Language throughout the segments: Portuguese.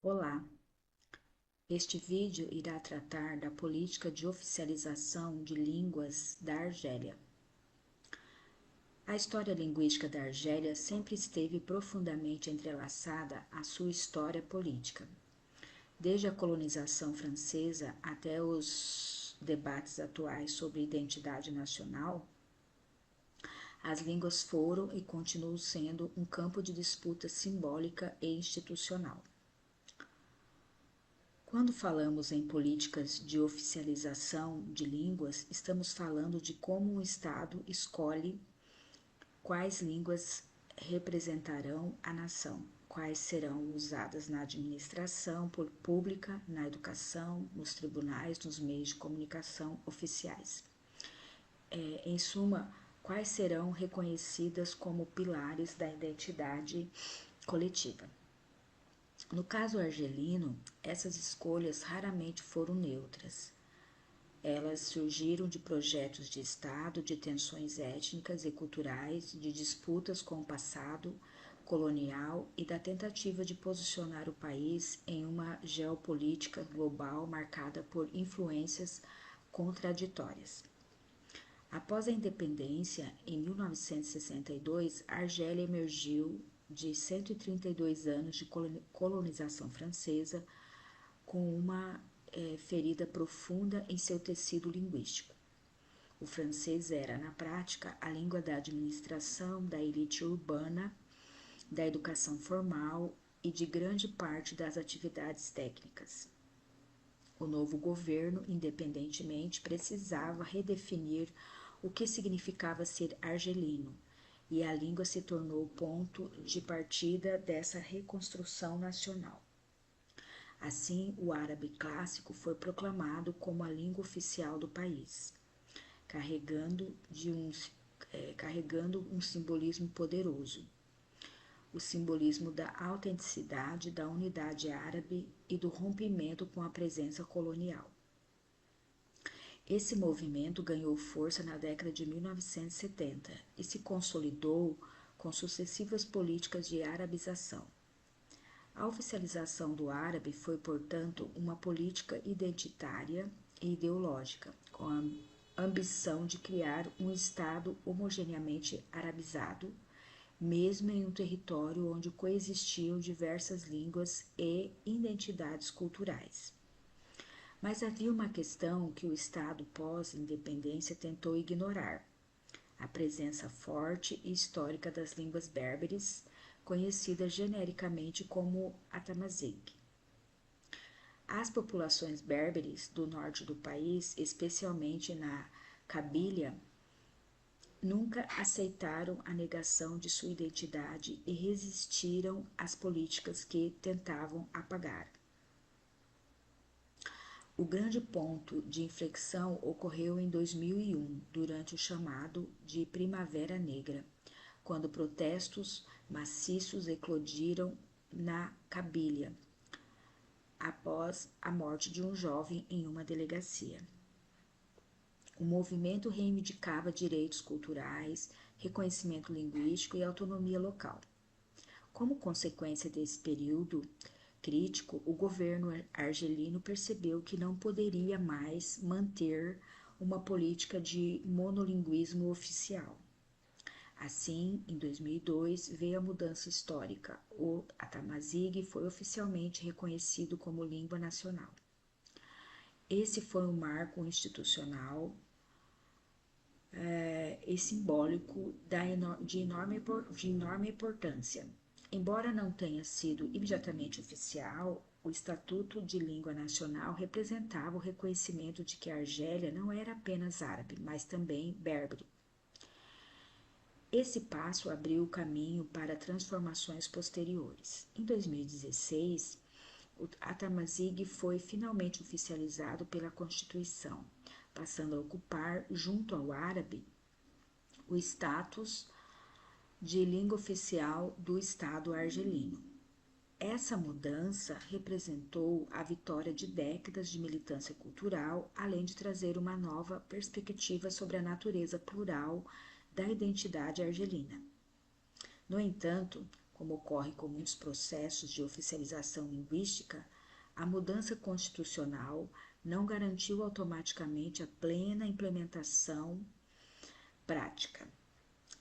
Olá, este vídeo irá tratar da política de oficialização de línguas da Argélia. A história linguística da Argélia sempre esteve profundamente entrelaçada à sua história política. Desde a colonização francesa até os debates atuais sobre identidade nacional, as línguas foram e continuam sendo um campo de disputa simbólica e institucional. Quando falamos em políticas de oficialização de línguas, estamos falando de como um Estado escolhe quais línguas representarão a nação, quais serão usadas na administração pública, na educação, nos tribunais, nos meios de comunicação oficiais. Em suma, quais serão reconhecidas como pilares da identidade coletiva. No caso argelino, essas escolhas raramente foram neutras. Elas surgiram de projetos de Estado, de tensões étnicas e culturais, de disputas com o passado colonial e da tentativa de posicionar o país em uma geopolítica global marcada por influências contraditórias. Após a independência, em 1962, a Argélia emergiu de 132 anos de colonização francesa com uma ferida profunda em seu tecido linguístico. O francês era, na prática, a língua da administração, da elite urbana, da educação formal e de grande parte das atividades técnicas. O novo governo, independentemente, precisava redefinir o que significava ser argelino, e a língua se tornou o ponto de partida dessa reconstrução nacional. Assim, o árabe clássico foi proclamado como a língua oficial do país, carregando um simbolismo poderoso, o simbolismo da autenticidade, da unidade árabe e do rompimento com a presença colonial. Esse movimento ganhou força na década de 1970 e se consolidou com sucessivas políticas de arabização. A oficialização do árabe foi, portanto, uma política identitária e ideológica, com a ambição de criar um Estado homogeneamente arabizado, mesmo em um território onde coexistiam diversas línguas e identidades culturais. Mas havia uma questão que o Estado pós-independência tentou ignorar: a presença forte e histórica das línguas berberes, conhecidas genericamente como Atamazigue. As populações berberes do norte do país, especialmente na Cabília, nunca aceitaram a negação de sua identidade e resistiram às políticas que tentavam apagar. O grande ponto de inflexão ocorreu em 2001, durante o chamado de Primavera Negra, quando protestos maciços eclodiram na Cabília, após a morte de um jovem em uma delegacia. O movimento reivindicava direitos culturais, reconhecimento linguístico e autonomia local. Como consequência desse período crítico, o governo argelino percebeu que não poderia mais manter uma política de monolinguismo oficial. Assim, em 2002, veio a mudança histórica. O Atamazigue foi oficialmente reconhecido como língua nacional. Esse foi um marco institucional e simbólico de enorme importância. Embora não tenha sido imediatamente oficial, o Estatuto de Língua Nacional representava o reconhecimento de que a Argélia não era apenas árabe, mas também berbere. Esse passo abriu o caminho para transformações posteriores. Em 2016, o Atamazigue foi finalmente oficializado pela Constituição, passando a ocupar, junto ao árabe, o status de língua oficial do Estado argelino. Essa mudança representou a vitória de décadas de militância cultural, além de trazer uma nova perspectiva sobre a natureza plural da identidade argelina. No entanto, como ocorre com muitos processos de oficialização linguística, a mudança constitucional não garantiu automaticamente a plena implementação prática.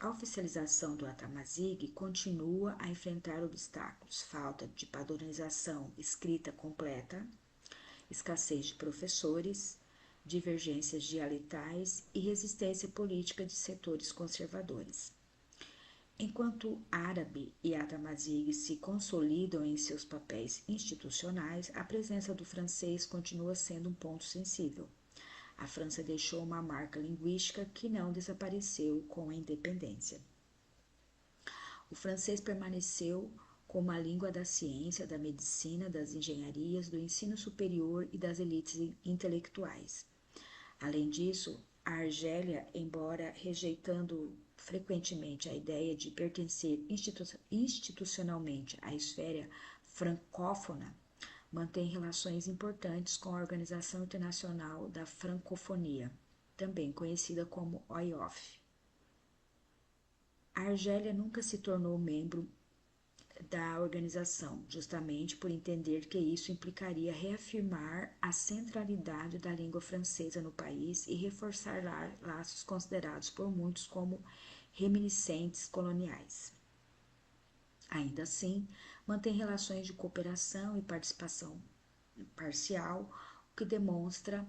A oficialização do Atamazigh continua a enfrentar obstáculos: falta de padronização escrita completa, escassez de professores, divergências dialetais e resistência política de setores conservadores. Enquanto árabe e Atamazigh se consolidam em seus papéis institucionais, a presença do francês continua sendo um ponto sensível. A França deixou uma marca linguística que não desapareceu com a independência. O francês permaneceu como a língua da ciência, da medicina, das engenharias, do ensino superior e das elites intelectuais. Além disso, a Argélia, embora rejeitando frequentemente a ideia de pertencer institucionalmente à esfera francófona, mantém relações importantes com a Organização Internacional da Francofonia, também conhecida como OIOF. A Argélia nunca se tornou membro da organização, justamente por entender que isso implicaria reafirmar a centralidade da língua francesa no país e reforçar laços considerados por muitos como reminiscentes coloniais. Ainda assim, mantém relações de cooperação e participação parcial, o que demonstra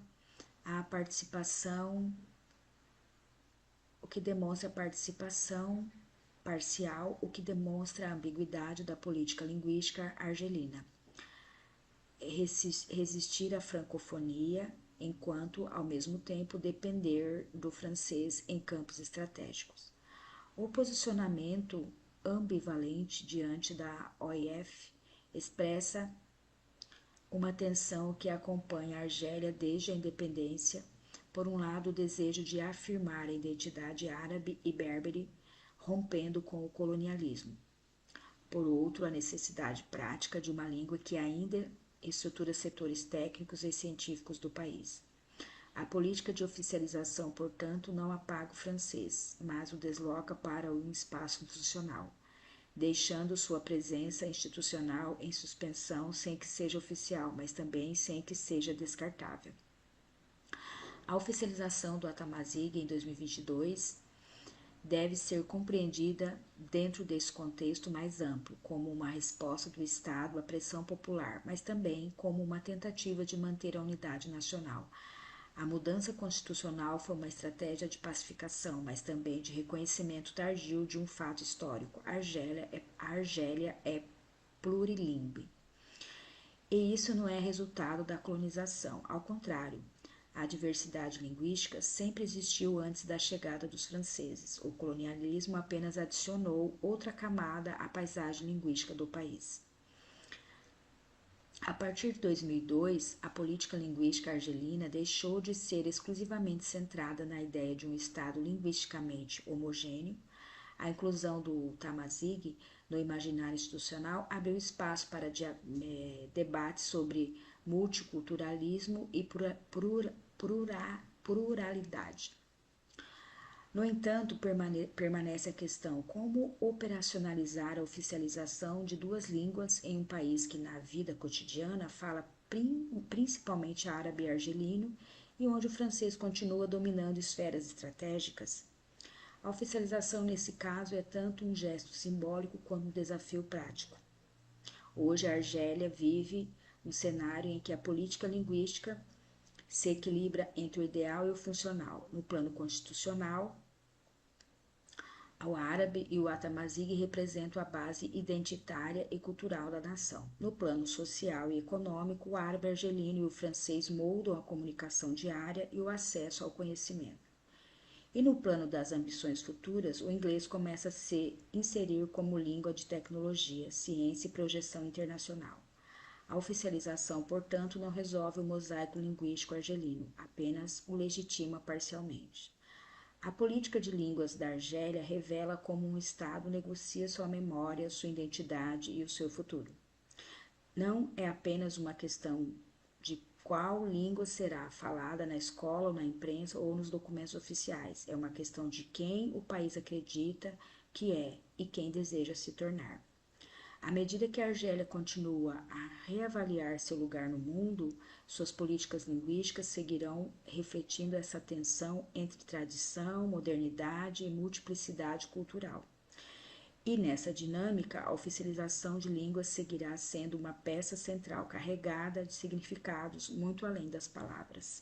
a participação parcial, o que demonstra a ambiguidade da política linguística argelina. Resistir à francofonia, enquanto, ao mesmo tempo, depender do francês em campos estratégicos. O posicionamento ambivalente diante da OIF expressa uma tensão que acompanha a Argélia desde a independência. Por um lado, o desejo de afirmar a identidade árabe e berbere, rompendo com o colonialismo. Por outro, a necessidade prática de uma língua que ainda estrutura setores técnicos e científicos do país. A política de oficialização, portanto, não apaga o francês, mas o desloca para um espaço institucional, deixando sua presença institucional em suspensão sem que seja oficial, mas também sem que seja descartável. A oficialização do Atamazigh em 2022 deve ser compreendida dentro desse contexto mais amplo, como uma resposta do Estado à pressão popular, mas também como uma tentativa de manter a unidade nacional. A mudança constitucional foi uma estratégia de pacificação, mas também de reconhecimento tardio de um fato histórico. A Argélia é plurilingue. E isso não é resultado da colonização, ao contrário. A diversidade linguística sempre existiu antes da chegada dos franceses. O colonialismo apenas adicionou outra camada à paisagem linguística do país. A partir de 2002, a política linguística argelina deixou de ser exclusivamente centrada na ideia de um Estado linguisticamente homogêneo. A inclusão do Tamazigh no imaginário institucional abriu espaço para debates sobre multiculturalismo e pluralidade. No entanto, permanece a questão: como operacionalizar a oficialização de duas línguas em um país que, na vida cotidiana, fala principalmente árabe e argelino e onde o francês continua dominando esferas estratégicas? A oficialização, nesse caso, é tanto um gesto simbólico quanto um desafio prático. Hoje, a Argélia vive um cenário em que a política linguística se equilibra entre o ideal e o funcional. No plano constitucional, o árabe e o Atamazigh representam a base identitária e cultural da nação. No plano social e econômico, o árabe argelino e o francês moldam a comunicação diária e o acesso ao conhecimento. E no plano das ambições futuras, o inglês começa a se inserir como língua de tecnologia, ciência e projeção internacional. A oficialização, portanto, não resolve o mosaico linguístico argelino, apenas o legitima parcialmente. A política de línguas da Argélia revela como um Estado negocia sua memória, sua identidade e o seu futuro. Não é apenas uma questão de qual língua será falada na escola, ou na imprensa ou nos documentos oficiais. É uma questão de quem o país acredita que é e quem deseja se tornar. À medida que a Argélia continua a reavaliar seu lugar no mundo, suas políticas linguísticas seguirão refletindo essa tensão entre tradição, modernidade e multiplicidade cultural. E nessa dinâmica, a oficialização de línguas seguirá sendo uma peça central carregada de significados muito além das palavras.